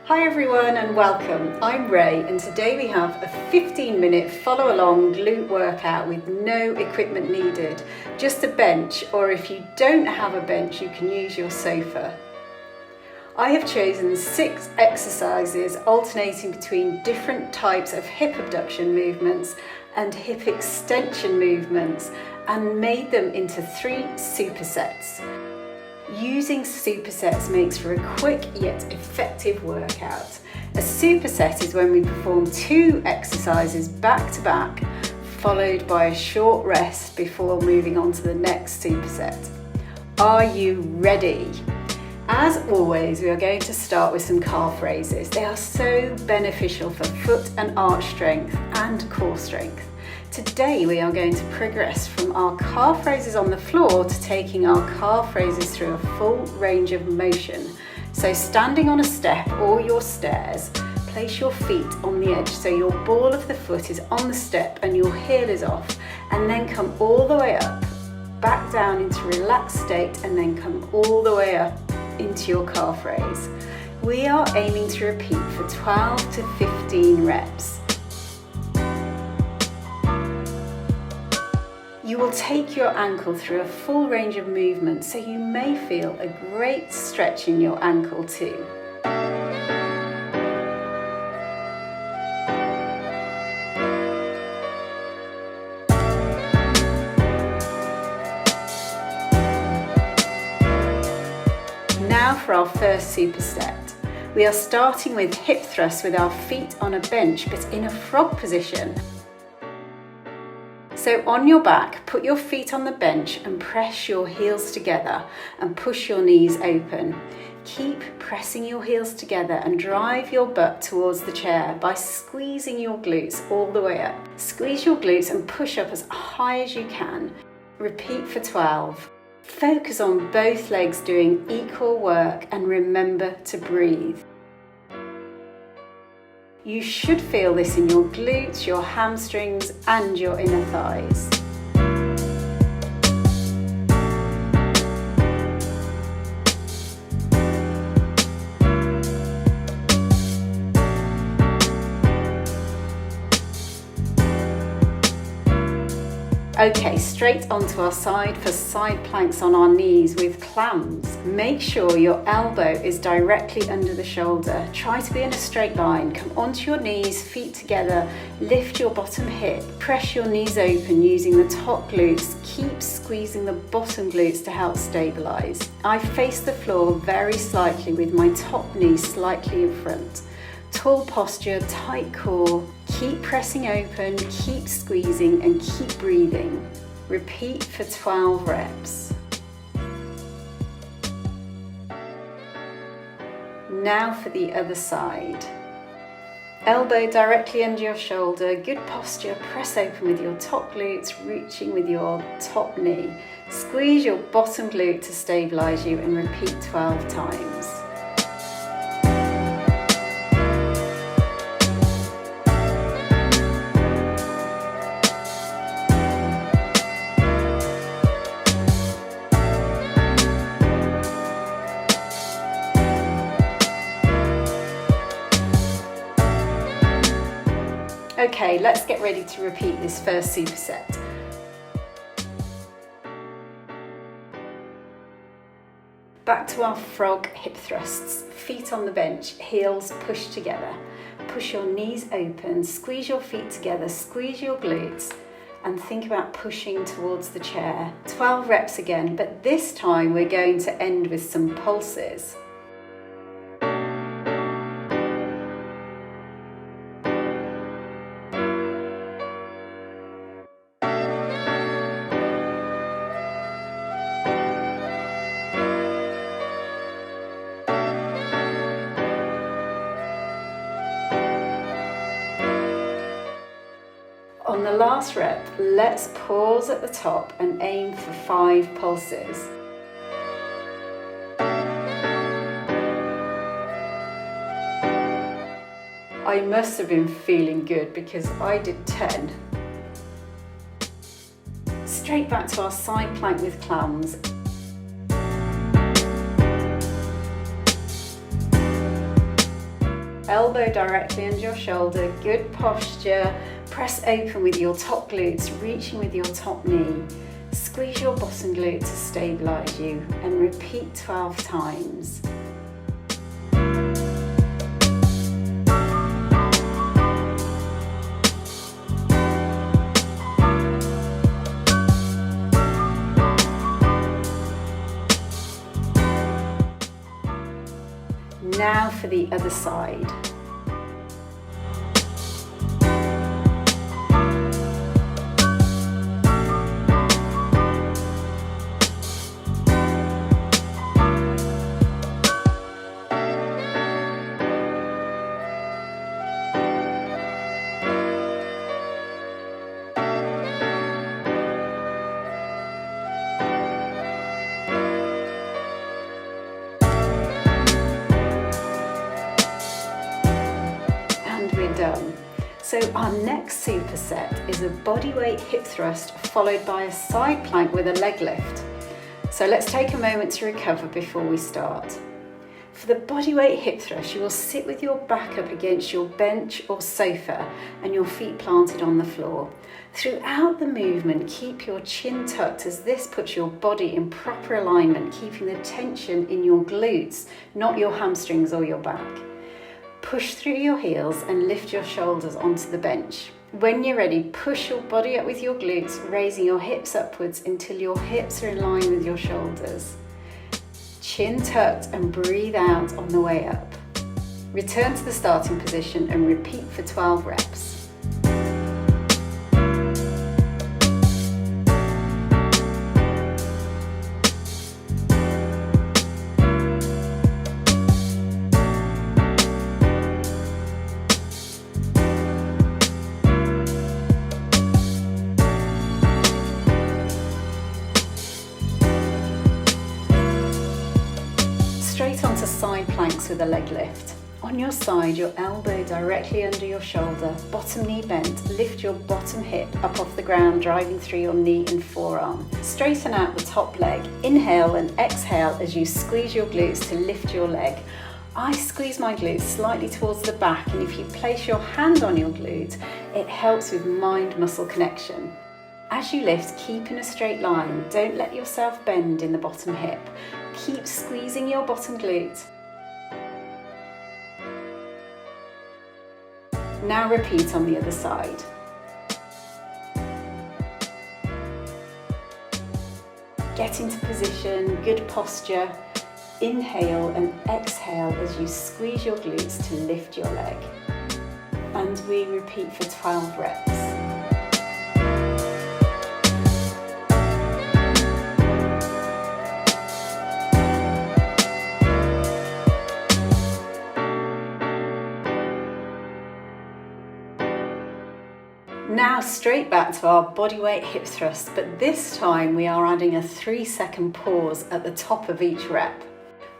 Hi everyone and welcome. I'm Ray and today we have a 15-minute follow-along glute workout with no equipment needed, just a bench, or if you don't have a bench you can use your sofa. I have chosen 6 exercises alternating between different types of hip abduction movements and hip extension movements and made them into 3 supersets. Using supersets makes for a quick yet effective workout. A superset is when we perform 2 exercises back to back, followed by a short rest before moving on to the next superset. Are you ready? As always, we are going to start with some calf raises. They are so beneficial for foot and arch strength and core strength. Today we are going to progress from our calf raises on the floor to taking our calf raises through a full range of motion. So standing on a step or your stairs, place your feet on the edge so your ball of the foot is on the step and your heel is off, and then come all the way up, back down into relaxed state, and then come all the way up into your calf raise. We are aiming to repeat for 12 to 15 reps. You will take your ankle through a full range of movement, so you may feel a great stretch in your ankle too. Now for our first superset. We are starting with hip thrusts with our feet on a bench but in a frog position. So on your back, put your feet on the bench and press your heels together and push your knees open. Keep pressing your heels together and drive your butt towards the chair by squeezing your glutes all the way up. Squeeze your glutes and push up as high as you can. Repeat for 12. Focus on both legs doing equal work and remember to breathe. You should feel this in your glutes, your hamstrings and your inner thighs. Okay, straight onto our side for side planks on our knees with clams. Make sure your elbow is directly under the shoulder. Try to be in a straight line. Come onto your knees, feet together, lift your bottom hip, press your knees open using the top glutes. Keep squeezing the bottom glutes to help stabilize. I face the floor very slightly with my top knee slightly in front. Tall posture, tight core. Keep pressing open, keep squeezing and keep breathing. Repeat for 12 reps. Now for the other side. Elbow directly under your shoulder, good posture, press open with your top glutes, reaching with your top knee. Squeeze your bottom glute to stabilize you and repeat 12 times. Okay, let's get ready to repeat this first superset. Back to our frog hip thrusts. Feet on the bench, heels pushed together. Push your knees open, squeeze your feet together, squeeze your glutes, and think about pushing towards the chair. 12 reps again, but this time we're going to end with some pulses. On the last rep, let's pause at the top and aim for 5 pulses. I must have been feeling good because I did 10. Straight back to our side plank with clams. elbow directly under your shoulder, good posture. Press open with your top glutes, reaching with your top knee. Squeeze your bottom glute to stabilize you and repeat 12 times. Now for the other side. Done. So our next superset is a bodyweight hip thrust followed by a side plank with a leg lift. So let's take a moment to recover before we start. For the bodyweight hip thrust, you will sit with your back up against your bench or sofa and your feet planted on the floor. Throughout the movement, keep your chin tucked as this puts your body in proper alignment, keeping the tension in your glutes, not your hamstrings or your back. Push through your heels and lift your shoulders onto the bench. When you're ready, push your body up with your glutes, raising your hips upwards until your hips are in line with your shoulders. Chin tucked and breathe out on the way up. Return to the starting position and repeat for 12 reps. Straight onto side planks with a leg lift. On your side, your elbow directly under your shoulder, bottom knee bent, lift your bottom hip up off the ground, driving through your knee and forearm. Straighten out the top leg. Inhale and exhale as you squeeze your glutes to lift your leg. I squeeze my glutes slightly towards the back, and if you place your hand on your glute, it helps with mind-muscle connection. As you lift, keep in a straight line. Don't let yourself bend in the bottom hip. Keep squeezing your bottom glute. Now repeat on the other side. Get into position, good posture. Inhale and exhale as you squeeze your glutes to lift your leg. And we repeat for 12 reps. Now straight back to our bodyweight hip thrust, but this time we are adding a 3-second pause at the top of each rep.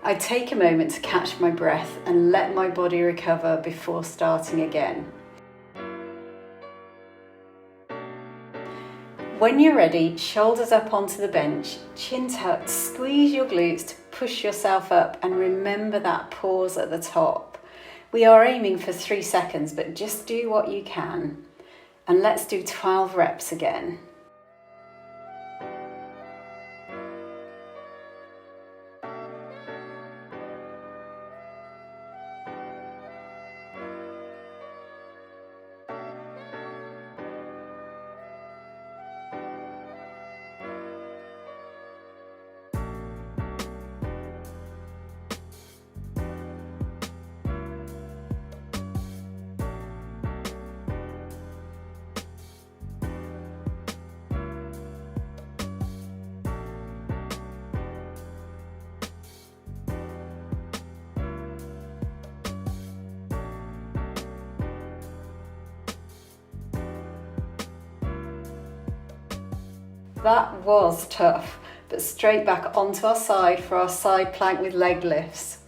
I take a moment to catch my breath and let my body recover before starting again. When you're ready, shoulders up onto the bench, chin tucked, squeeze your glutes to push yourself up, and remember that pause at the top. We are aiming for 3 seconds, but just do what you can. And let's do 12 reps again. That was tough, but straight back onto our side for our side plank with leg lifts.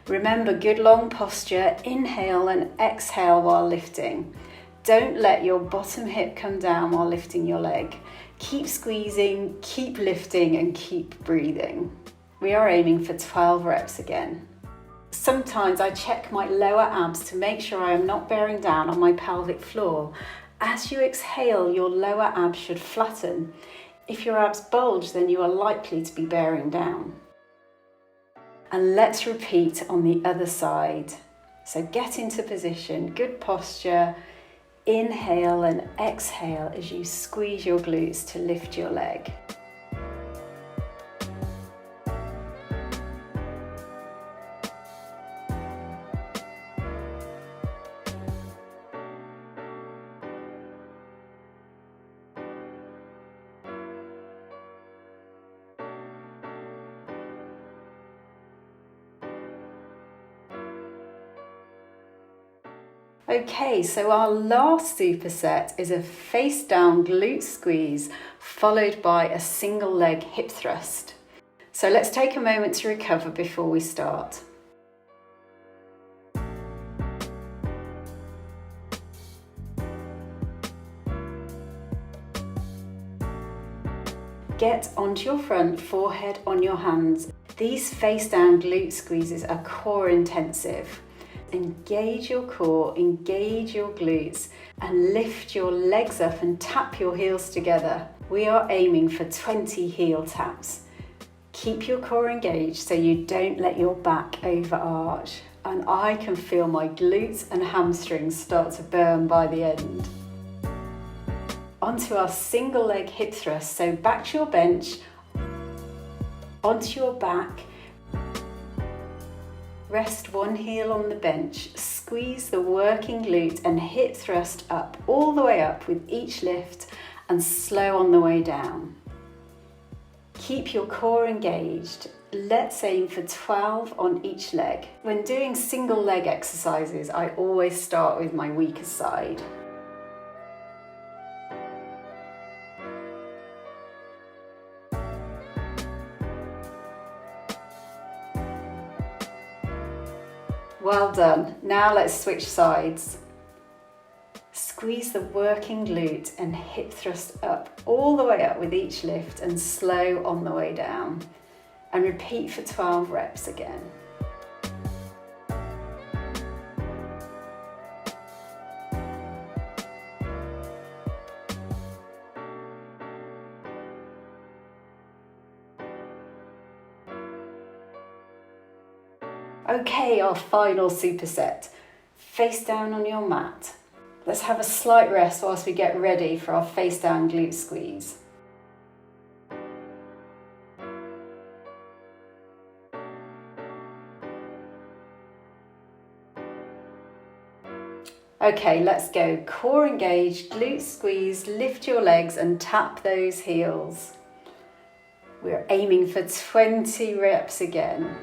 Remember, good long posture, inhale and exhale while lifting. Don't let your bottom hip come down while lifting your leg. Keep squeezing, keep lifting and keep breathing. We are aiming for 12 reps again. Sometimes I check my lower abs to make sure I am not bearing down on my pelvic floor. As you exhale, your lower abs should flatten. If your abs bulge, then you are likely to be bearing down. And let's repeat on the other side. So get into position, good posture. Inhale and exhale as you squeeze your glutes to lift your leg. Okay, so our last superset is a face down glute squeeze followed by a single leg hip thrust. So let's take a moment to recover before we start. Get onto your front, forehead on your hands. These face down glute squeezes are core intensive. Engage your core, engage your glutes, and lift your legs up and tap your heels together. We are aiming for 20 heel taps. Keep your core engaged so you don't let your back overarch. And I can feel my glutes and hamstrings start to burn by the end. Onto our single leg hip thrust. So back to your bench, onto your back. Rest one heel on the bench, squeeze the working glute and hip thrust up, all the way up with each lift and slow on the way down. Keep your core engaged. Let's aim for 12 on each leg. When doing single leg exercises, I always start with my weaker side. Well done. Now let's switch sides. Squeeze the working glute and hip thrust up, all the way up with each lift and slow on the way down. And repeat for 12 reps again. Okay, our final superset. Face down on your mat. Let's have a slight rest whilst we get ready for our face down glute squeeze. Okay, let's go. Core engaged, glute squeeze, lift your legs and tap those heels. We're aiming for 20 reps again.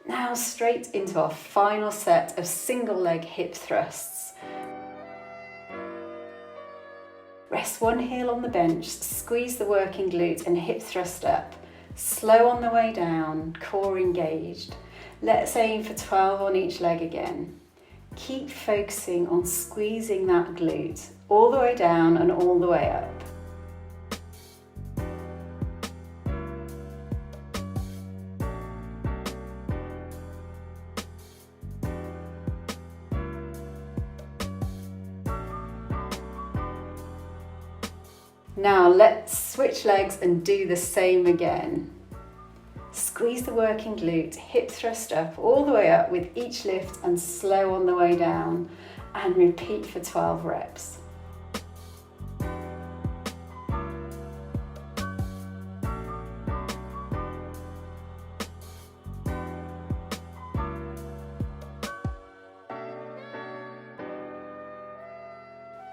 Now straight into our final set of single leg hip thrusts. Rest one heel on the bench, squeeze the working glute and hip thrust up. Slow on the way down, core engaged. Let's aim for 12 on each leg again. Keep focusing on squeezing that glute all the way down and all the way up. Now let's switch legs and do the same again. Squeeze the working glute, hip thrust up, all the way up with each lift and slow on the way down, and repeat for 12 reps.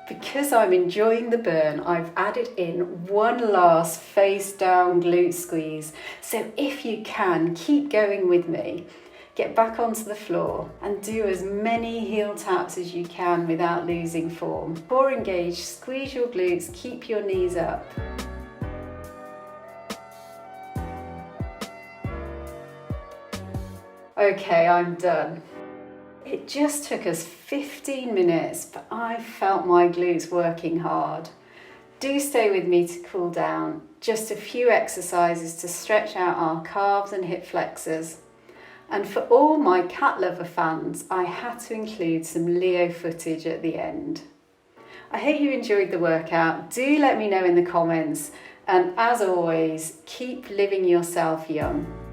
Because I'm enjoying the burn, I've added in one last face down glute squeeze. So if you can, keep going with me. Get back onto the floor and do as many heel taps as you can without losing form. Core engaged, squeeze your glutes, keep your knees up. Okay, I'm done. It just took us 15 minutes, but I felt my glutes working hard. Do stay with me to cool down. Just a few exercises to stretch out our calves and hip flexors. And for all my cat lover fans, I had to include some Leo footage at the end. I hope you enjoyed the workout. Do let me know in the comments. And as always, keep living yourself young.